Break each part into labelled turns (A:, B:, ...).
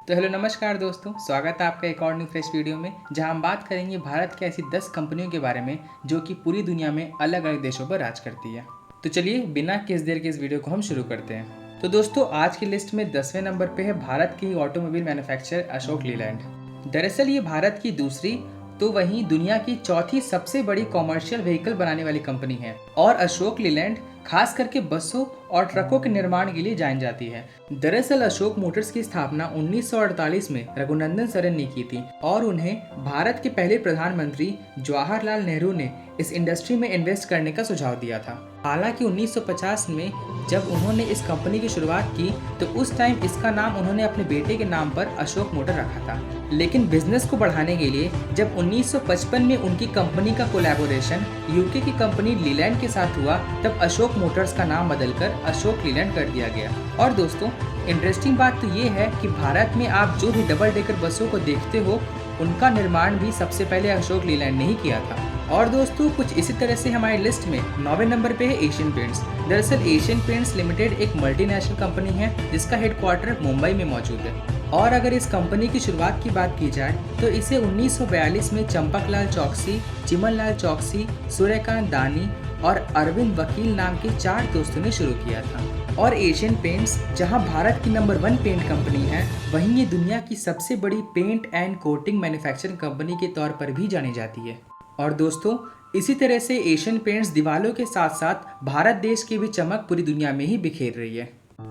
A: तो हेलो नमस्कार दोस्तों, स्वागत है आपका एक और न्यू फ्रेश वीडियो में जहां हम बात करेंगे भारत की ऐसी 10 कंपनियों के बारे में जो कि पूरी दुनिया में अलग अलग देशों पर राज करती है। तो चलिए बिना किस देर के इस वीडियो को हम शुरू करते हैं। तो दोस्तों आज की लिस्ट में 10वें नंबर पे है भारत की ऑटोमोबाइल मैन्युफैक्चरर अशोक लीलैंड। दरअसल ये भारत की दूसरी तो वहीं दुनिया की चौथी सबसे बड़ी कॉमर्शियल व्हीकल बनाने वाली कंपनी है और अशोक लीलैंड खास करके बसों और ट्रकों के निर्माण के लिए जानी जाती है। दरअसल अशोक मोटर्स की स्थापना 1948 में रघुनंदन सरन ने की थी और उन्हें भारत के पहले प्रधानमंत्री जवाहरलाल नेहरू ने इस इंडस्ट्री में इन्वेस्ट करने का सुझाव दिया था। हालांकि 1950 में जब उन्होंने इस कंपनी की शुरुआत की तो उस टाइम इसका नाम उन्होंने अपने बेटे के नाम पर अशोक मोटर रखा था, लेकिन बिजनेस को बढ़ाने के लिए जब 1955 में उनकी कंपनी का कोलैबोरेशन यूके की कंपनी लीलैंड के साथ हुआ तब अशोक मोटर्स का नाम बदलकर अशोक लीलैंड कर दिया गया। और दोस्तों इंटरेस्टिंग बात तो ये है कि भारत में आप जो भी डबल डेकर बसों को देखते हो उनका निर्माण भी सबसे पहले अशोक लीलैंड ने ही किया था। और दोस्तों कुछ इसी तरह से हमारी लिस्ट में 9वें नंबर पे है एशियन पेंट्स। दरअसल एशियन पेंट्स लिमिटेड एक मल्टीनेशनल कंपनी है जिसका हेडक्वार्टर मुंबई में मौजूद है। और अगर इस कंपनी की शुरुआत की बात की जाए तो इसे 1942 में चंपकलाल चौकसी, चिमनलाल चौकसी, सूर्यकांत दानी और अरविंद वकील नाम के 4 दोस्तों ने शुरू किया था। और एशियन पेंट्स जहां भारत की नंबर 1 पेंट कंपनी है, वहीं ये दुनिया की सबसे बड़ी paint and coating manufacturing company के तौर पर भी जानी जाती है। और दोस्तों इसी तरह से एशियन पेंट्स दीवारों के साथ साथ भारत देश की भी चमक पूरी दुनिया में ही बिखेर रही है।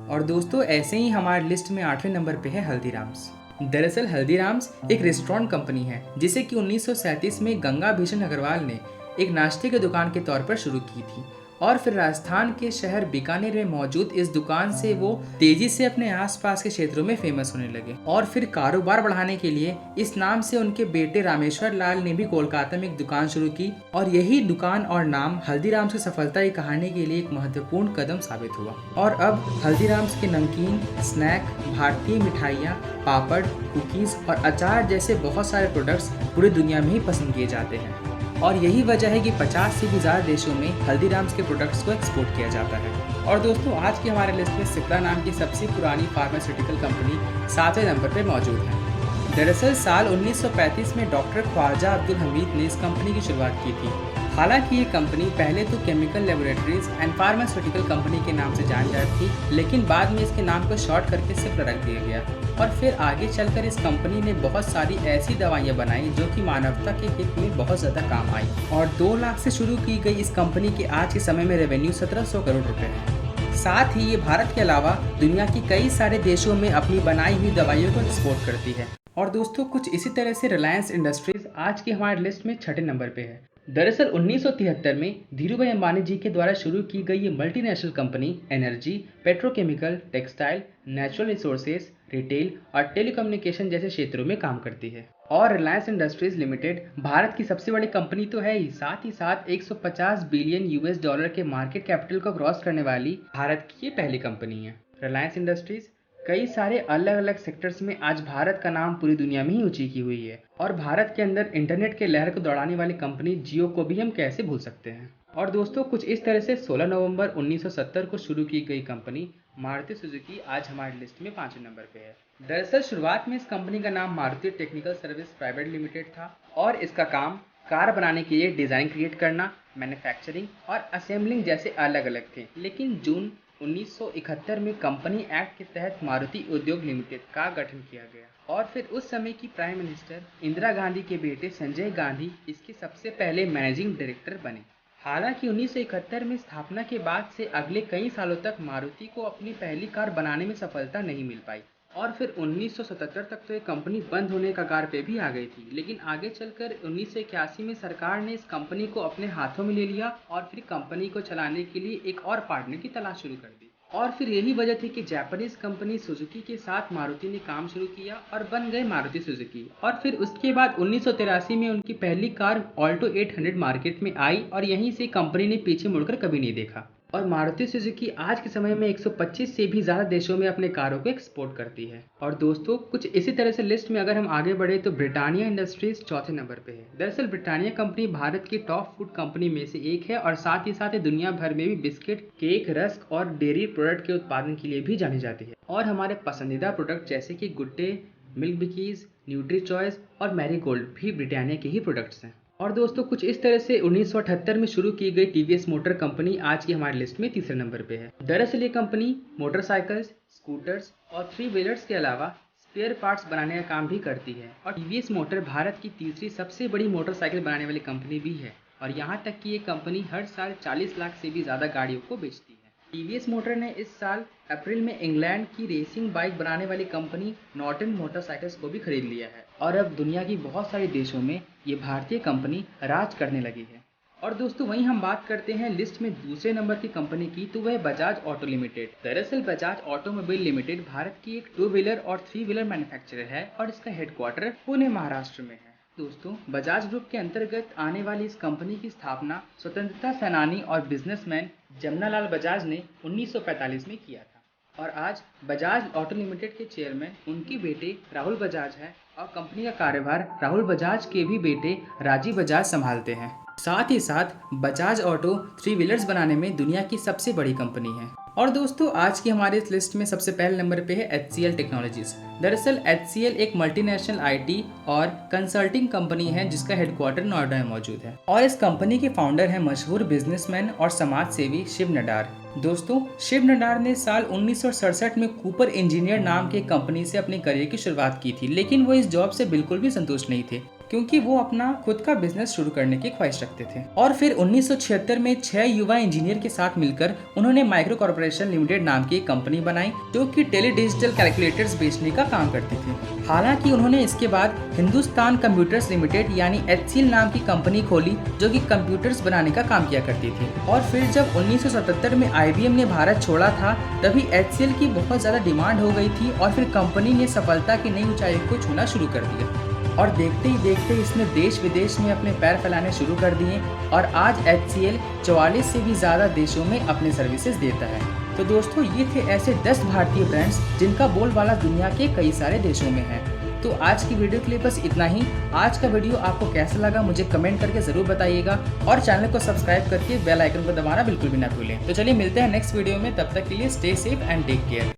A: और दोस्तों ऐसे ही हमारे लिस्ट में 8वें नंबर पे है हल्दीराम्स। दरअसल हल्दीराम्स एक रेस्टोरेंट कंपनी है जिसे कि 1937 में गंगा भीषण अग्रवाल ने एक नाश्ते की दुकान के तौर पर शुरू की थी और फिर राजस्थान के शहर बीकानेर में मौजूद इस दुकान से वो तेजी से अपने आसपास के क्षेत्रों में फेमस होने लगे। और फिर कारोबार बढ़ाने के लिए इस नाम से उनके बेटे रामेश्वर लाल ने भी कोलकाता में एक दुकान शुरू की और यही दुकान और नाम हल्दीराम्स की सफलता की कहानी के लिए एक महत्वपूर्ण कदम साबित हुआ। और अब हल्दीराम्स के नमकीन, स्नैक, भारतीय मिठाइयाँ, पापड़, कुकीज और अचार जैसे बहुत सारे प्रोडक्ट्स पूरी दुनिया में ही पसंद किए जाते हैं और यही वजह है कि 50 से भी ज़्यादा देशों में हल्दीराम्स के प्रोडक्ट्स को एक्सपोर्ट किया जाता है। और दोस्तों आज की हमारे लिस्ट में सिप्ला नाम की सबसे पुरानी फार्मास्यूटिकल कंपनी 7वें नंबर पर मौजूद है। दरअसल साल 1935 में डॉक्टर ख्वाजा अब्दुल हमीद ने इस कंपनी की शुरुआत की थी। हालांकि ये कंपनी पहले तो chemical laboratories and pharmaceutical company के नाम से जानी जाती थी, लेकिन बाद में इसके नाम को शॉर्ट करके सिप्ला रख दिया गया और फिर आगे चलकर इस कंपनी ने बहुत सारी ऐसी दवाइयाँ बनाई जो कि मानवता के हित में बहुत ज़्यादा काम आई। और 2 लाख से शुरू की गई इस कंपनी के आज के समय में रेवेन्यू 1700 करोड़ रुपए है। साथ ही ये भारत के अलावा दुनिया की कई सारे देशों में अपनी बनाई हुई दवाइयों को एक्सपोर्ट करती है। और दोस्तों कुछ इसी तरह से रिलायंस इंडस्ट्रीज आज की हमारे लिस्ट में 6ठे नंबर पे है। दरअसल 1973 में धीरूभाई अंबानी जी के द्वारा शुरू की गई ये multinational company energy, petrochemical, textile, natural resources, retail और टेलीकम्युनिकेशन जैसे क्षेत्रों में काम करती है। और रिलायंस इंडस्ट्रीज लिमिटेड भारत की सबसे बड़ी कंपनी तो है ही साथ 150 बिलियन यूएस डॉलर के मार्केट कैपिटल को क्रॉस करने वाली भारत की ये पहली कंपनी है। रिलायंस इंडस्ट्रीज कई सारे अलग अलग सेक्टर्स में आज भारत का नाम पूरी दुनिया में ही ऊंची की हुई है और भारत के अंदर इंटरनेट के लहर को दौड़ाने वाली कंपनी जियो को भी हम कैसे भूल सकते हैं। और दोस्तों कुछ इस तरह से 16 नवंबर 1970 को शुरू की गई कंपनी मारुति सुजुकी आज हमारी लिस्ट में 5वें नंबर पे है। दरअसल शुरुआत में इस कंपनी का नाम Maruti technical service private limited था और इसका काम कार बनाने के लिए डिज़ाइन क्रिएट करना, मैन्युफैक्चरिंग और असेंबलिंग जैसे अलग अलग थे। लेकिन जून 1971 में कंपनी एक्ट के तहत मारुति उद्योग लिमिटेड का गठन किया गया और फिर उस समय की प्राइम मिनिस्टर इंदिरा गांधी के बेटे संजय गांधी इसके सबसे पहले मैनेजिंग डायरेक्टर बने। हालांकि 1971 में स्थापना के बाद से अगले कई सालों तक मारुति को अपनी पहली कार बनाने में सफलता नहीं मिल पाई और फिर 1977 तक तो ये कंपनी बंद होने का कगार पे भी आ गई थी। लेकिन आगे चलकर 1981 में सरकार ने इस कंपनी को अपने हाथों में ले लिया और फिर कंपनी को चलाने के लिए एक और पार्टनर की तलाश शुरू कर दी। और फिर यही वजह थी कि जापानीज कंपनी सुजुकी के साथ मारुति ने काम शुरू किया और बन गए मारुति सुजुकी। और फिर उसके बाद 1983 में उनकी पहली कार ऑल्टो 800 मार्केट में आई और यहीं से कंपनी ने पीछे मुड़कर कभी नहीं देखा। और मारुति सुजुकी आज के समय में 125 से भी ज़्यादा देशों में अपने कारों को एक्सपोर्ट करती है। और दोस्तों कुछ इसी तरह से लिस्ट में अगर हम आगे बढ़े तो ब्रिटानिया इंडस्ट्रीज चौथे नंबर पे है। दरअसल ब्रिटानिया कंपनी भारत की टॉप फूड कंपनी में से एक है और साथ ही दुनिया भर में भी बिस्किट, केक, रस्क और डेयरी प्रोडक्ट के उत्पादन के लिए भी जानी जाती है। और हमारे पसंदीदा प्रोडक्ट जैसे कि good day,
B: milk बिकीज, nutri choice और मैरीगोल्ड भी ब्रिटानिया के ही प्रोडक्ट्स हैं। और दोस्तों कुछ इस तरह से 1978 में शुरू की गई टीवीएस मोटर कंपनी आज की हमारी लिस्ट में तीसरे नंबर पे है। दरअसल ये कंपनी मोटरसाइकिल्स, स्कूटर्स और 3 व्हीलर्स के अलावा स्पेयर पार्ट्स बनाने का काम भी करती है। और टीवीएस मोटर भारत की तीसरी सबसे बड़ी मोटरसाइकिल बनाने वाली कंपनी भी है और यहाँ तक कि ये कंपनी हर साल 40 लाख से भी ज़्यादा गाड़ियों को बेचती है। टीवीएस मोटर ने इस साल अप्रैल में इंग्लैंड की रेसिंग बाइक बनाने वाली कंपनी नॉर्टन मोटरसाइकिल्स को भी खरीद लिया है और अब दुनिया की बहुत सारे देशों में ये भारतीय कंपनी राज करने लगी है। और दोस्तों वहीं हम बात करते हैं लिस्ट में दूसरे नंबर की कंपनी की, तो वह बजाज ऑटो लिमिटेड। दरअसल बजाज ऑटोमोबाइल लिमिटेड भारत की एक 2 व्हीलर और 3 व्हीलर मैन्युफैक्चरर है और इसका हेडक्वार्टर पुणे महाराष्ट्र में है। दोस्तों बजाज ग्रुप के अंतर्गत आने वाली इस कंपनी की स्थापना स्वतंत्रता सेनानी और बिजनेसमैन जमनालाल बजाज ने 1945 में किया था और आज बजाज ऑटो लिमिटेड के चेयरमैन उनके बेटे राहुल बजाज है और कंपनी का कार्यभार राहुल बजाज के भी बेटे राजीव बजाज संभालते हैं। साथ ही साथ बजाज ऑटो 3 व्हीलर्स बनाने में दुनिया की सबसे बड़ी कंपनी है। और दोस्तों आज की हमारे इस लिस्ट में सबसे पहले नंबर पे है HCL टेक्नोलॉजीज। दरअसल HCL एक मल्टीनेशनल IT और कंसल्टिंग कंपनी है जिसका हेडक्वार्टर नोएडा में मौजूद है और इस कंपनी के फाउंडर हैं मशहूर बिजनेसमैन और समाज सेवी शिव नडार। दोस्तों शिव नडार ने साल 1967 में कूपर इंजीनियर नाम की कंपनी से अपने करियर की शुरुआत की थी, लेकिन वो इस जॉब से बिल्कुल भी संतुष्ट नहीं थे क्योंकि वो अपना खुद का बिजनेस शुरू करने की ख्वाहिश रखते थे। और फिर 1976 में 6 युवा इंजीनियर के साथ मिलकर उन्होंने माइक्रो कॉर्पोरेशन लिमिटेड नाम की एक कंपनी बनाई जो कि टेली डिजिटल कैलकुलेटर्स बेचने का काम करती थी। हालांकि उन्होंने इसके बाद हिंदुस्तान कंप्यूटर्स लिमिटेड यानी HCL नाम की कंपनी खोली जो कि कंप्यूटर्स बनाने का काम किया करती थी। और फिर जब 1977 में IBM ने भारत छोड़ा था तभी HCL की बहुत ज्यादा डिमांड हो गई थी और फिर कंपनी ने सफलता की नई ऊंचाई को छूना शुरू कर दिया और देखते ही देखते इसने देश विदेश में अपने पैर फैलाने शुरू कर दिए और आज HCL 44 से भी ज़्यादा देशों में अपने सर्विसेज देता है। तो दोस्तों ये थे ऐसे 10 भारतीय ब्रांड्स जिनका बोलबाला दुनिया के कई सारे देशों में है। तो आज की वीडियो के लिए बस इतना ही। आज का वीडियो आपको कैसा लगा मुझे कमेंट करके ज़रूर बताइएगा और चैनल को सब्सक्राइब करके बेल आइकन को दबाना बिल्कुल भी ना भूलें। तो चलिए मिलते हैं नेक्स्ट वीडियो में, तब तक के लिए stay safe and take care.